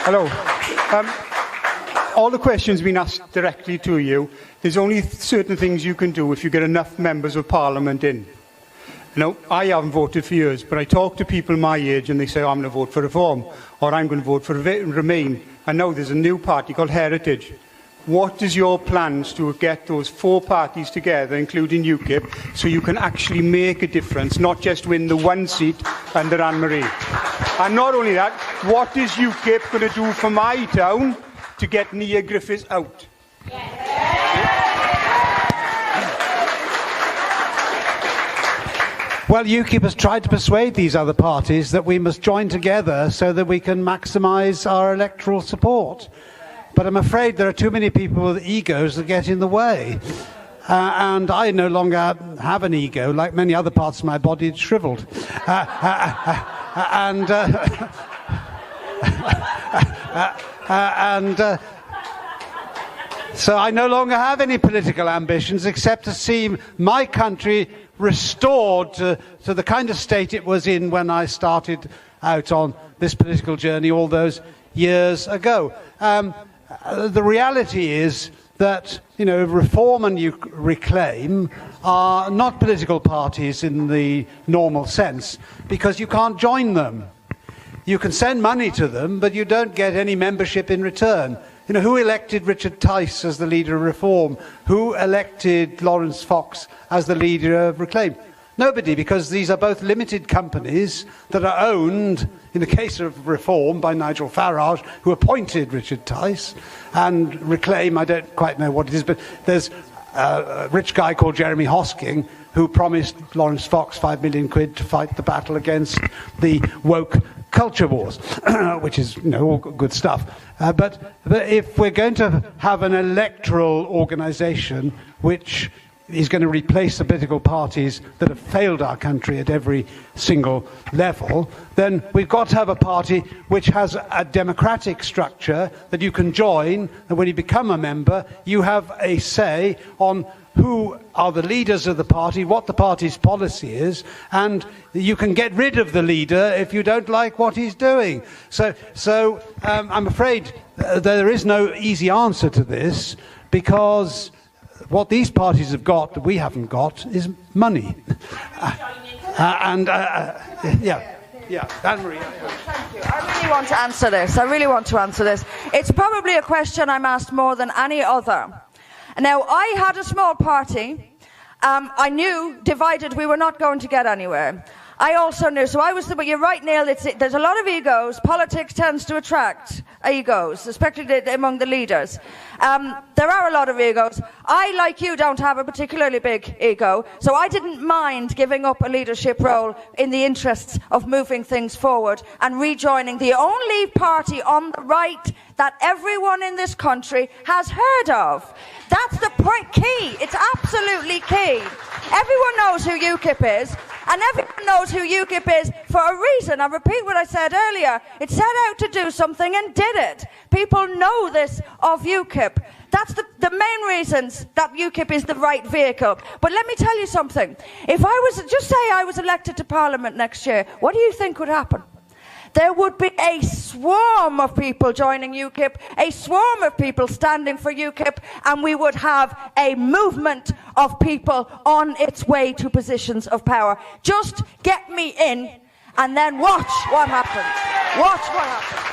Hello. All the questions have been asked directly to you. There's only certain things you can do if you get enough members of Parliament in. Now, I haven't voted for years, but I talk to people my age and they say, oh, I'm going to vote for Reform, or I'm going to vote for Remain. And now there's a new party called Heritage. What is your plans to get those 4 parties together, including UKIP, so you can actually make a difference, not just win the 1 seat under Anne-Marie? And not only that, what is UKIP going to do for my town to get Nia Griffiths out? Well, UKIP has tried to persuade these other parties that we must join together so that we can maximise our electoral support. But I'm afraid there are too many people with egos that get in the way. And I no longer have an ego. Like many other parts of my body, it's shriveled. So I no longer have any political ambitions except to see my country restored to the kind of state it was in when I started out on this political journey all those years ago. The reality is that, you know, Reform and Reclaim are not political parties in the normal sense because you can't join them. You can send money to them, but you don't get any membership in return. You know, who elected Richard Tice as the leader of Reform? Who elected Lawrence Fox as the leader of Reclaim? Nobody, because these are both limited companies that are owned, in the case of Reform, by Nigel Farage, who appointed Richard Tice, and Reclaim, I don't quite know what it is, but there's a rich guy called Jeremy Hosking who promised Lawrence Fox £5 million to fight the battle against the woke culture wars, which is, you know, all good stuff. But if we're going to have an electoral organisation which is going to replace the political parties that have failed our country at every single level, then we've got to have a party which has a democratic structure that you can join, and when you become a member, you have a say on who are the leaders of the party, what the party's policy is, and you can get rid of the leader if you don't like what he's doing. So I'm afraid there is no easy answer to this, because what these parties have got that we haven't got is money. Yeah, Anne-Marie. Thank you. I really want to answer this. It's probably a question I'm asked more than any other. Now, I had a small party. I knew, divided, we were not going to get anywhere. I also knew, but you're right, Neil, there's a lot of egos. Politics tends to attract egos, especially among the leaders. There are a lot of egos. I, like you, don't have a particularly big ego, so I didn't mind giving up a leadership role in the interests of moving things forward and rejoining the only party on the right that everyone in this country has heard of. That's the point, key. It's absolutely key. Everyone knows who UKIP is, and everyone knows who UKIP is for a reason. I repeat what I said earlier. It set out to do something and did it. People know this of UKIP. That's the main reasons that UKIP is the right vehicle. But let me tell you something. If I was, just say I was elected to Parliament next year, what do you think would happen? There would be a swarm of people joining UKIP, a swarm of people standing for UKIP, and we would have a movement of people on its way to positions of power. Just get me in, and then watch what happens. Watch what happens.